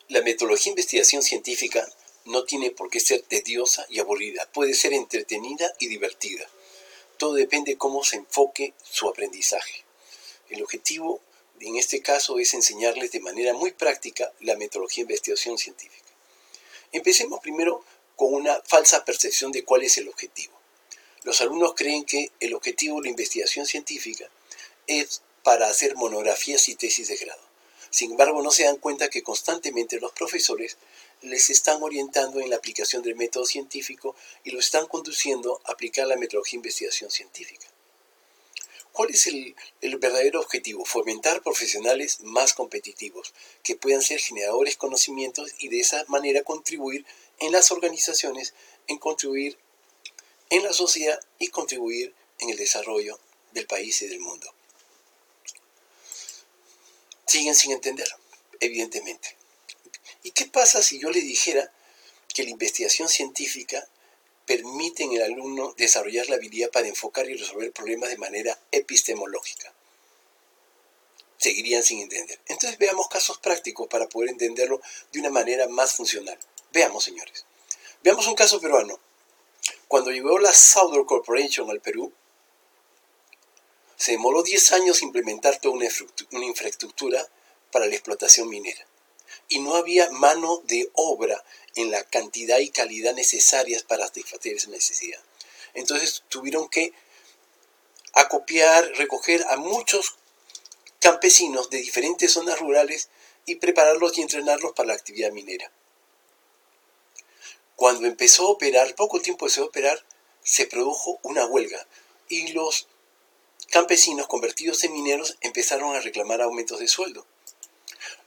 La metodología de investigación científica no tiene por qué ser tediosa y aburrida, puede ser entretenida y divertida. Todo depende de cómo se enfoque su aprendizaje. El objetivo en este caso es enseñarles de manera muy práctica la metodología de investigación científica. Empecemos primero con una falsa percepción de cuál es el objetivo. Los alumnos creen que el objetivo de la investigación científica es para hacer monografías y tesis de grado. Sin embargo, no se dan cuenta que constantemente los profesores les están orientando en la aplicación del método científico y lo están conduciendo a aplicar la metodología de investigación científica. ¿Cuál es el verdadero objetivo? Fomentar profesionales más competitivos, que puedan ser generadores de conocimientos y de esa manera contribuir en las organizaciones, en contribuir en la sociedad y contribuir en el desarrollo del país y del mundo. Siguen sin entender, evidentemente. ¿Y qué pasa si yo le dijera que la investigación científica permite en el alumno desarrollar la habilidad para enfocar y resolver problemas de manera epistemológica? Seguirían sin entender. Entonces veamos casos prácticos para poder entenderlo de una manera más funcional. Veamos, señores. Veamos un caso peruano. Cuando llegó la Southern Corporation al Perú, se demoró 10 años implementar toda una infraestructura para la explotación minera. Y no había mano de obra en la cantidad y calidad necesarias para satisfacer esa necesidad. Entonces tuvieron que acopiar, recoger a muchos campesinos de diferentes zonas rurales y prepararlos y entrenarlos para la actividad minera. Cuando empezó a operar, poco tiempo después de operar, se produjo una huelga y los campesinos convertidos en mineros empezaron a reclamar aumentos de sueldo.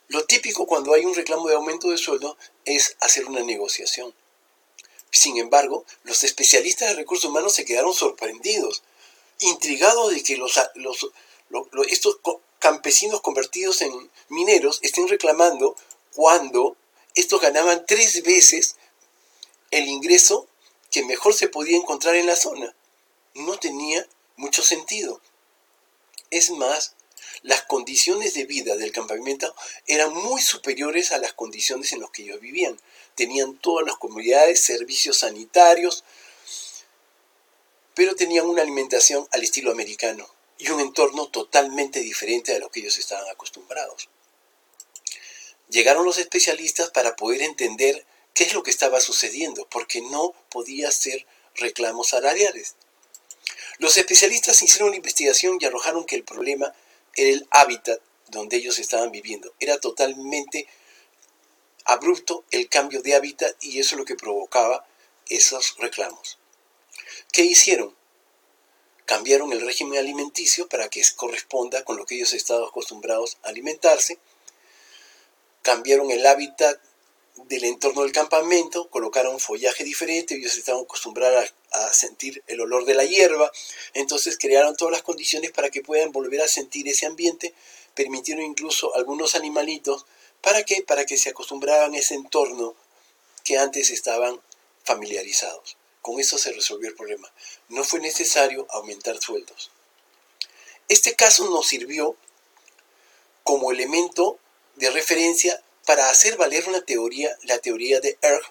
Lo típico cuando hay un reclamo de aumento de sueldo es hacer una negociación. Sin embargo, los especialistas de recursos humanos se quedaron sorprendidos, intrigados de que estos campesinos convertidos en mineros estén reclamando cuando estos ganaban 3 veces el ingreso que mejor se podía encontrar en la zona. No tenía mucho sentido. Es más, las condiciones de vida del campamento eran muy superiores a las condiciones en las que ellos vivían. Tenían todas las comodidades, servicios sanitarios, pero tenían una alimentación al estilo americano y un entorno totalmente diferente a lo que ellos estaban acostumbrados. Llegaron los especialistas para poder entender qué es lo que estaba sucediendo, porque no podía ser reclamos salariales. Los especialistas hicieron una investigación y arrojaron que el problema era el hábitat donde ellos estaban viviendo. Era totalmente abrupto el cambio de hábitat y eso es lo que provocaba esos reclamos. ¿Qué hicieron? Cambiaron el régimen alimenticio para que corresponda con lo que ellos estaban acostumbrados a alimentarse. Cambiaron el hábitat del entorno del campamento, colocaron follaje diferente, ellos estaban acostumbrados a sentir el olor de la hierba, entonces crearon todas las condiciones para que puedan volver a sentir ese ambiente, permitieron incluso algunos animalitos, ¿para qué? Para que se acostumbraran a ese entorno que antes estaban familiarizados. Con eso se resolvió el problema. No fue necesario aumentar sueldos. Este caso nos sirvió como elemento de referencia para hacer valer una teoría, la teoría de Erg,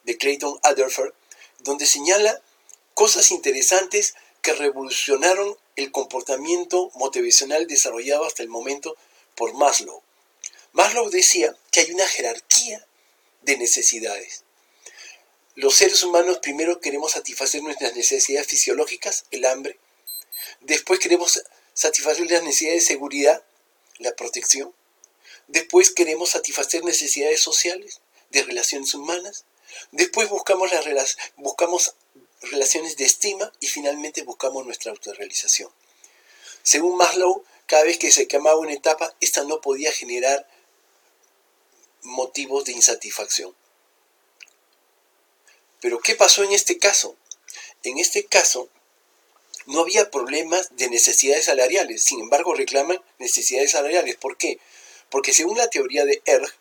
de Clayton Alderfer, donde señala cosas interesantes que revolucionaron el comportamiento motivacional desarrollado hasta el momento por Maslow. Maslow decía que hay una jerarquía de necesidades. Los seres humanos primero queremos satisfacer nuestras necesidades fisiológicas, el hambre. Después queremos satisfacer las necesidades de seguridad, la protección. Después queremos satisfacer necesidades sociales, de relaciones humanas. Después buscamos relaciones de estima y finalmente buscamos nuestra autorrealización. Según Maslow, cada vez que se quemaba una etapa, esta no podía generar motivos de insatisfacción. Pero ¿qué pasó en este caso? En este caso no había problemas de necesidades salariales, sin embargo reclaman necesidades salariales. ¿Por qué? Porque según la teoría de Erg,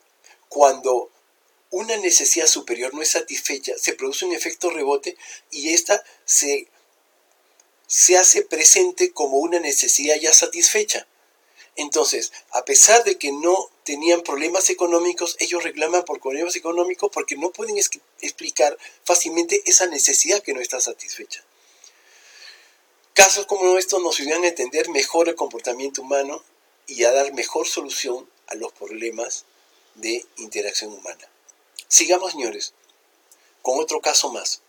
cuando una necesidad superior no es satisfecha, se produce un efecto rebote y esta se hace presente como una necesidad ya satisfecha. Entonces, a pesar de que no tenían problemas económicos, ellos reclaman por problemas económicos porque no pueden explicar fácilmente esa necesidad que no está satisfecha. Casos como estos nos ayudan a entender mejor el comportamiento humano y a dar mejor solución a los problemas de interacción humana. Sigamos, señores, con otro caso más.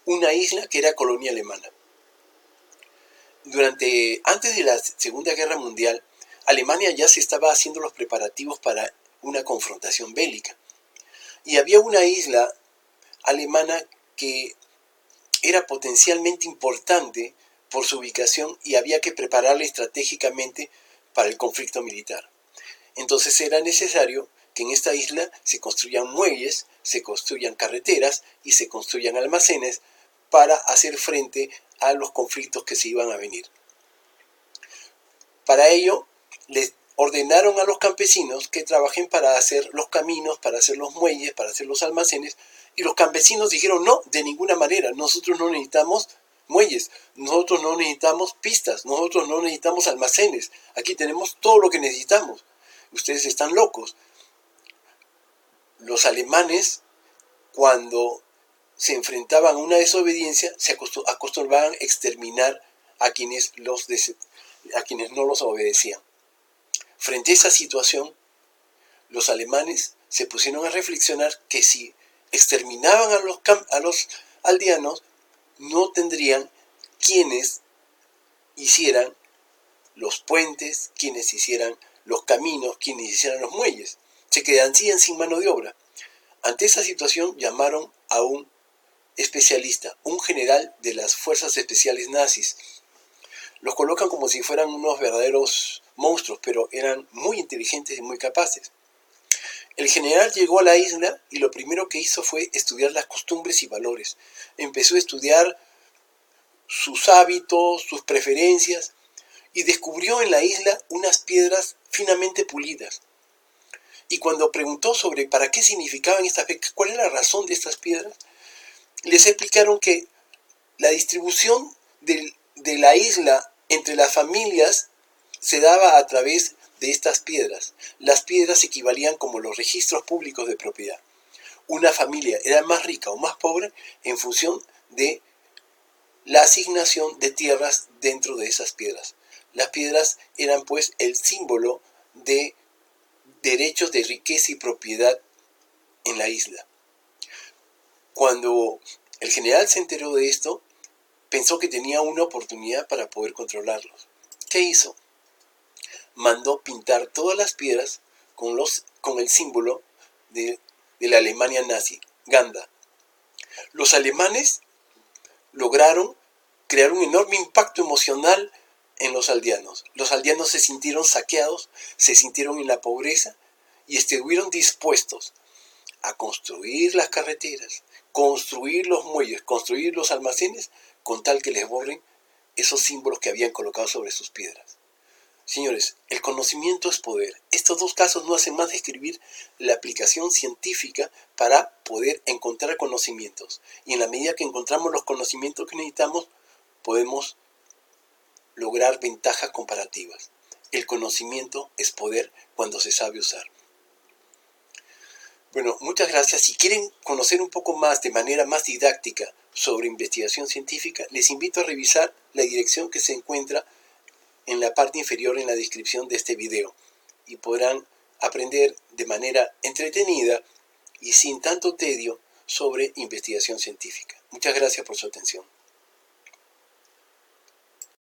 Una isla que era colonia alemana. Antes de la Segunda Guerra Mundial, Alemania ya se estaba haciendo los preparativos para una confrontación bélica. Y había una isla alemana que era potencialmente importante por su ubicación y había que prepararla estratégicamente para el conflicto militar. Entonces era necesario que en esta isla se construyan muelles, se construyan carreteras y se construyan almacenes para hacer frente a los conflictos que se iban a venir. Para ello, les ordenaron a los campesinos que trabajen para hacer los caminos, para hacer los muelles, para hacer los almacenes, y los campesinos dijeron, no, de ninguna manera, nosotros no necesitamos muelles, nosotros no necesitamos pistas, nosotros no necesitamos almacenes, aquí tenemos todo lo que necesitamos, ustedes están locos. Los alemanes, cuando se enfrentaban a una desobediencia, se acostumbraban a exterminar a quienes no los obedecían. Frente a esa situación, los alemanes se pusieron a reflexionar que si exterminaban a los aldeanos, no tendrían quienes hicieran los puentes, quienes hicieran los caminos, quienes hicieran los muelles. Se quedarían sin mano de obra. Ante esa situación llamaron a un especialista, un general de las fuerzas especiales nazis. Los colocan como si fueran unos verdaderos monstruos, pero eran muy inteligentes y muy capaces. El general llegó a la isla y lo primero que hizo fue estudiar las costumbres y valores. Empezó a estudiar sus hábitos, sus preferencias, y descubrió en la isla unas piedras finamente pulidas. Y cuando preguntó sobre para qué significaban estas piedras, cuál era la razón de estas piedras, les explicaron que la distribución de la isla entre las familias se daba a través de estas piedras. Las piedras equivalían como los registros públicos de propiedad. Una familia era más rica o más pobre en función de la asignación de tierras dentro de esas piedras. Las piedras eran pues el símbolo de derechos de riqueza y propiedad en la isla. Cuando el general se enteró de esto, pensó que tenía una oportunidad para poder controlarlos. ¿Qué hizo? Mandó pintar todas las piedras con el símbolo de la Alemania nazi, Ganda. Los alemanes lograron crear un enorme impacto emocional en los aldeanos. Los aldeanos se sintieron saqueados, se sintieron en la pobreza y estuvieron dispuestos a construir las carreteras, construir los muelles, construir los almacenes, con tal que les borren esos símbolos que habían colocado sobre sus piedras. Señores, el conocimiento es poder. Estos dos casos no hacen más describir la aplicación científica para poder encontrar conocimientos. Y en la medida que encontramos los conocimientos que necesitamos, podemos lograr ventajas comparativas. El conocimiento es poder cuando se sabe usar. Bueno, muchas gracias. Si quieren conocer un poco más de manera más didáctica sobre investigación científica, les invito a revisar la dirección que se encuentra en la parte inferior en la descripción de este video y podrán aprender de manera entretenida y sin tanto tedio sobre investigación científica. Muchas gracias por su atención.